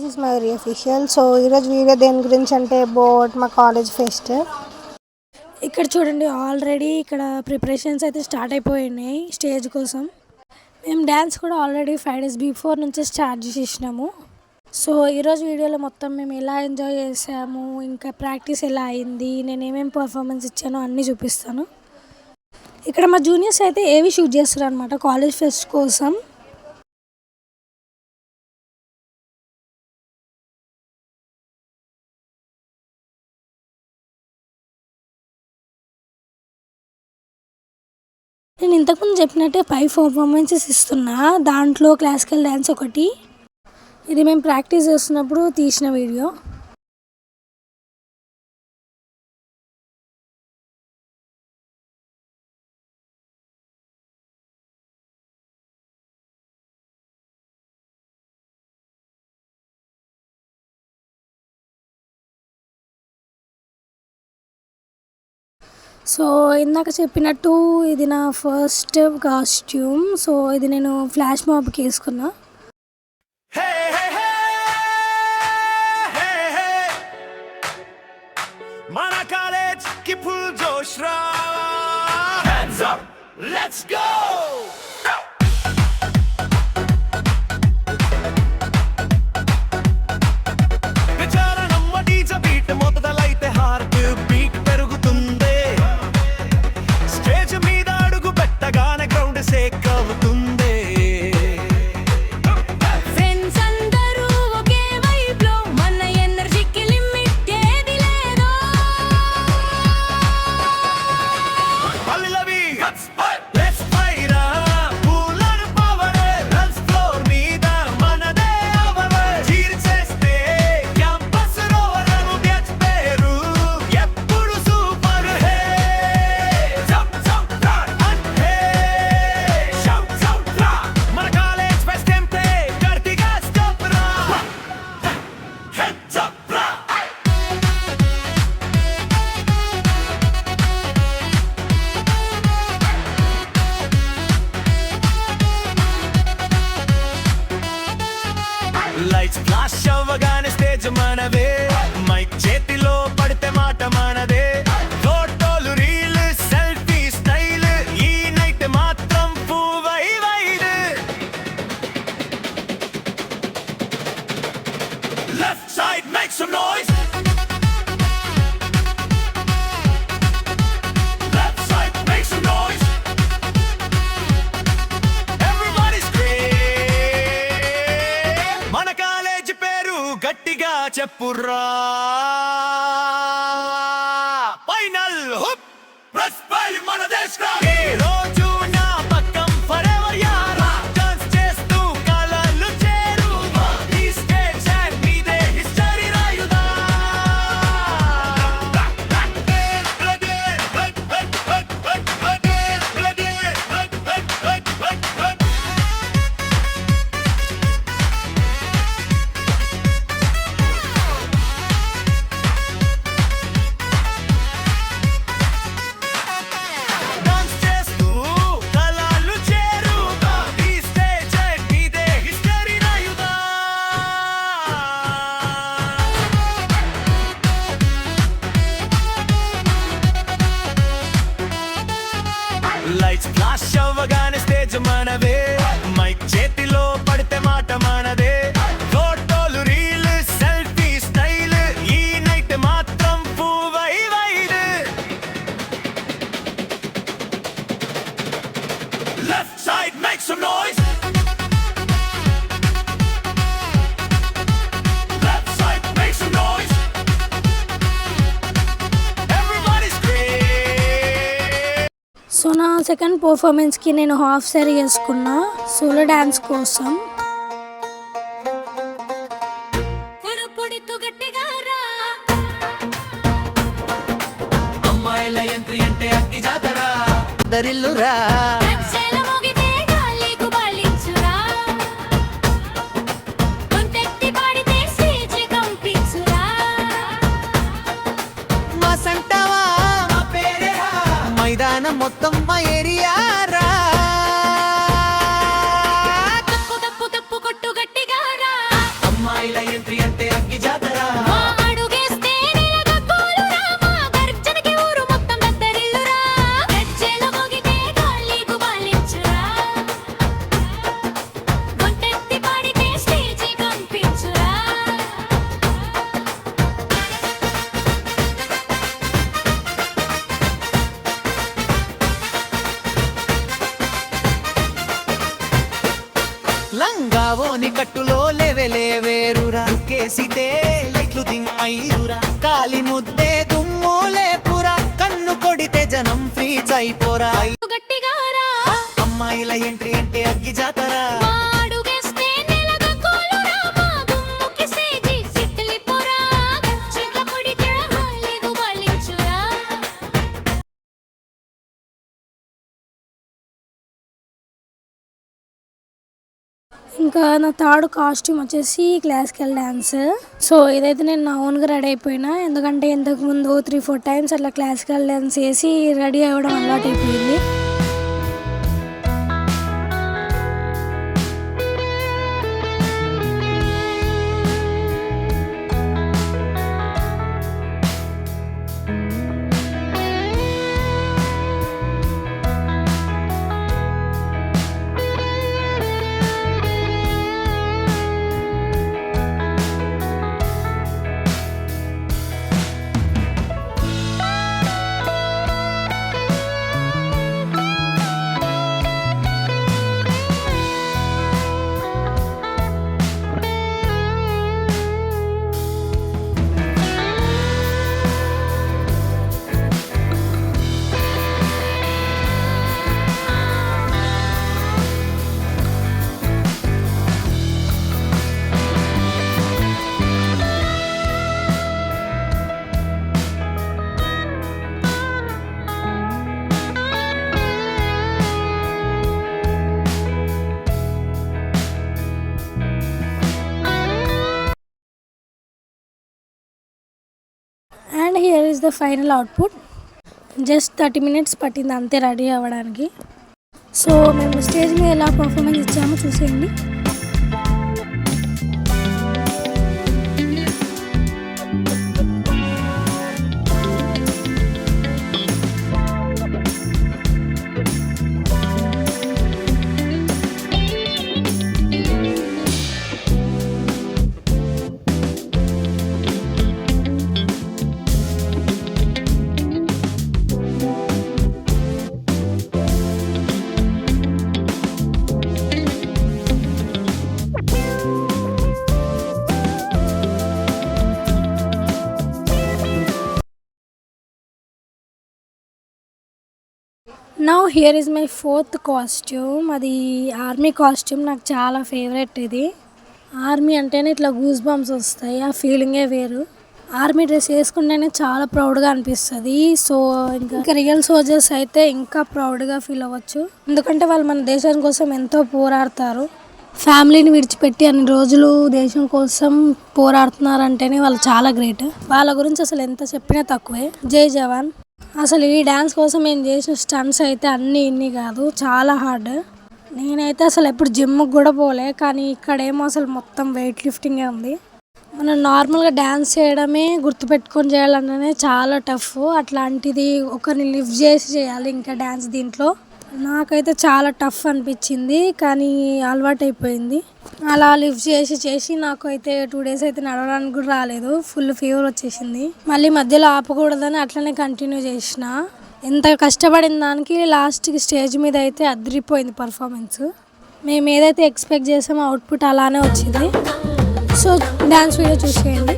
Is Mayuri official. So ఈరోజు video దేని గురించి అంటే అబౌట్ మా కాలేజ్ ఫెస్ట్. ఇక్కడ చూడండి, ఆల్రెడీ ఇక్కడ ప్రిపరేషన్స్ అయితే స్టార్ట్ అయిపోయినాయి స్టేజ్ కోసం. మేము డ్యాన్స్ కూడా ఆల్రెడీ 5 days బిఫోర్ నుంచే స్టార్ట్ చేసేసినాము. సో ఈరోజు వీడియోలో మొత్తం మేము ఎలా ఎంజాయ్ చేసాము, ఇంకా ప్రాక్టీస్ ఎలా అయింది, నేను ఏమేమి పర్ఫార్మెన్స్ ఇచ్చానో అన్నీ చూపిస్తాను. ఇక్కడ మా జూనియర్స్ అయితే ఏవి షూట్ చేస్తారు అనమాట కాలేజ్ ఫెస్ట్ కోసం. నేను ఇంతకుముందు చెప్పినట్టే 5 పర్ఫార్మెన్సెస్ ఇస్తున్నా. దాంట్లో క్లాసికల్ డ్యాన్స్ ఒకటి. ఇది మేము ప్రాక్టీస్ చేస్తున్నప్పుడు తీసిన వీడియో. సో ఇందాక చెప్పినట్టు ఇది నా ఫస్ట్ కాస్ట్యూమ్. సో ఇది నేను ఫ్లాష్ మాబ్కి వేసుకున్నా. మన కాలేజ్ కి ఫుల్ జోష్ రా, hands up, let's go. Lights flash అవ్వగానే స్టేజ్ మనదే, మైక్ చేతిలో పడితే మాట మనదే. ఫోటోలు రీల్ సెల్ఫీ స్టైల్, ఈ నైట్ మాత్రం పూవై wide. Left side make some noise, గట్టిగా చెప్పురా. ఫైనల్ హుప్ ప్రెస్ పై మన దేశ్ ఈ రోజు నా పక్కం ఫరెవర్ యారా. డాన్స్ చేస్తూ కలలు చేరు, ఈ స్టేజ్ అండ్ మీదే హిస్టరీ రాయుదా. లైట్స్ ఫ్లాష్ అవ్వగానే స్టేజ్ మనదే, మైక్ చేతిలో పడితే మాట మనదే. ఫోటోలు రీల్ సెల్ఫీ స్టైల్, ఈ నైట్ మాత్రం పూవై wide. Left side make some noise, so నా సెకండ్ పర్ఫార్మెన్స్కి నేను హాఫ్ సారీ వేసుకున్నా సోలో డ్యాన్స్ కోసం. అమ్మాయిల ఎంట్రీ అంటే అగ్గి జాతర దరిల్లురా. మైదానం మొత్తం మా ఏరియా రా. తప్పు తప్పు తప్పు కొట్టు గట్టిగా రా. అమ్మాయిల ఎంట్రీ లోని కట్టులో లేవేరురా కేసితే లైట్లు దిమ్మయ్యురా కాలి ముద్దే దుమ్ములే పురా కన్ను కొడితే జనం ఫ్రీజ్ అయిపోరా అమ్మాయిల ఎంట్రీ అంటే అగ్గి జాతరా ఇంకా నా థర్డ్ కాస్ట్యూమ్ వచ్చేసి క్లాసికల్ డ్యాన్స్. సో ఇదైతే నేను నా ఓన్గా రెడీ అయిపోయినా, ఎందుకంటే ఇంతకుముందు 3-4 టైమ్స్ అట్లా క్లాసికల్ డ్యాన్స్ వేసి రెడీ అవ్వడం అలవాటు అయిపోయింది. And here is the final output. Just 30 minutes పట్టింది అంతే రెడీ అవ్వడానికి. సో మేము స్టేజ్ మీద ఎలా పర్ఫార్మెన్స్ ఇచ్చామో చూసేయండి. Now here is my 4th costume. అది ఆర్మీ కాస్ట్యూమ్. నాకు చాలా ఫేవరెట్ ఇది. ఆర్మీ అంటేనే ఇట్లా గూస్ బంప్స్ వస్తాయి, ఆ ఫీలింగే వేరు. ఆర్మీ డ్రెస్ వేసుకుంటేనే చాలా ప్రౌడ్గా అనిపిస్తుంది. సో ఇంకా రియల్ సోల్జర్స్ అయితే ఇంకా ప్రౌడ్గా ఫీల్ అవ్వచ్చు, ఎందుకంటే వాళ్ళు మన దేశం కోసం ఎంతో పోరాడతారు. ఫ్యామిలీని విడిచిపెట్టి అన్ని రోజులు దేశం కోసం పోరాడుతున్నారంటేనే వాళ్ళు చాలా గ్రేట్. వాళ్ళ గురించి అసలు ఎంత చెప్పినా తక్కువే. జై జవాన్. అసలు ఈ డ్యాన్స్ కోసం నేను చేసిన స్టంట్స్ అయితే అన్నీ ఇన్ని కాదు, చాలా హార్డ్. నేనైతే అసలు ఎప్పుడు జిమ్కి కూడా పోలే, కానీ ఇక్కడేమో అసలు మొత్తం వెయిట్ లిఫ్టింగే ఉంది. మనం నార్మల్గా డ్యాన్స్ చేయడమే గుర్తుపెట్టుకొని చేయాలనే చాలా టఫ్, అట్లాంటిది ఒకరిని లిఫ్ట్ చేసి చేయాలి ఇంకా డ్యాన్స్. దీంట్లో నాకైతే చాలా టఫ్ అనిపించింది, కానీ అలవాటు అయిపోయింది. అలా లిఫ్ట్ చేసి నాకు అయితే 2 days అయితే నడవడానికి కూడా రాలేదు, ఫుల్ ఫీవర్ వచ్చేసింది. మళ్ళీ మధ్యలో ఆపకూడదని అట్లనే కంటిన్యూ చేసిన. ఎంత కష్టపడిన దానికి లాస్ట్కి స్టేజ్ మీద అయితే అదిరిపోయింది పర్ఫార్మెన్స్. మేము ఏదైతే ఎక్స్పెక్ట్ చేసామో అవుట్పుట్ అలానే వచ్చింది. సో డ్యాన్స్ వీడియో చూసేయండి.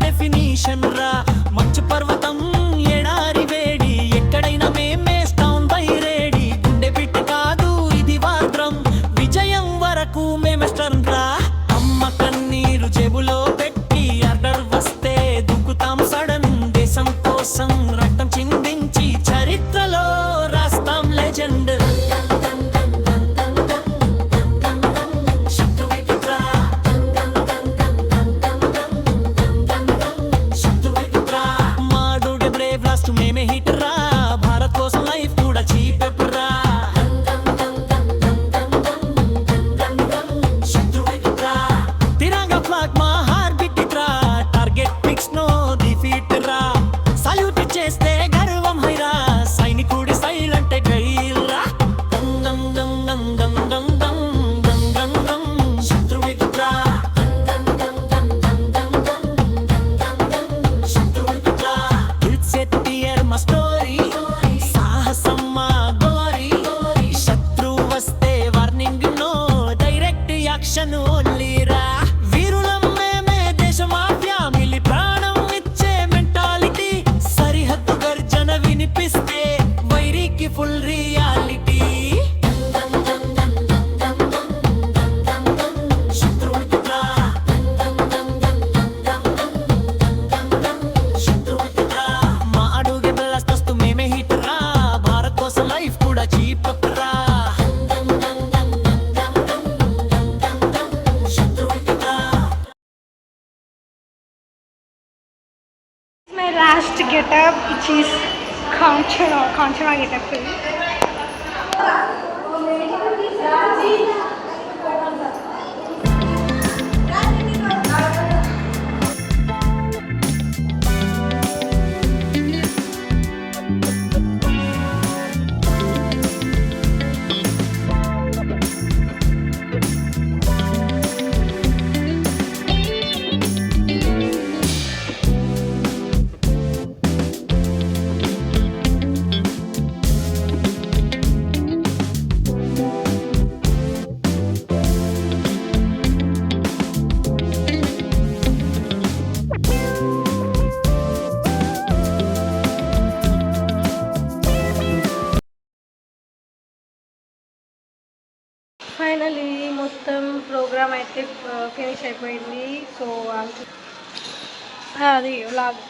Definition ఫుల్ రియాలిటీ మా అడుగే బ్లాస్ట్ వస్తూ మేమే హిట్ రా భారత్ కోసం లైఫ్ కూడా చీప్ రా My last getup, which is Kanchana getup. Finally మొత్తం ప్రోగ్రామ్ అయితే ఫినిష్ అయిపోయింది. సో అది లాగ్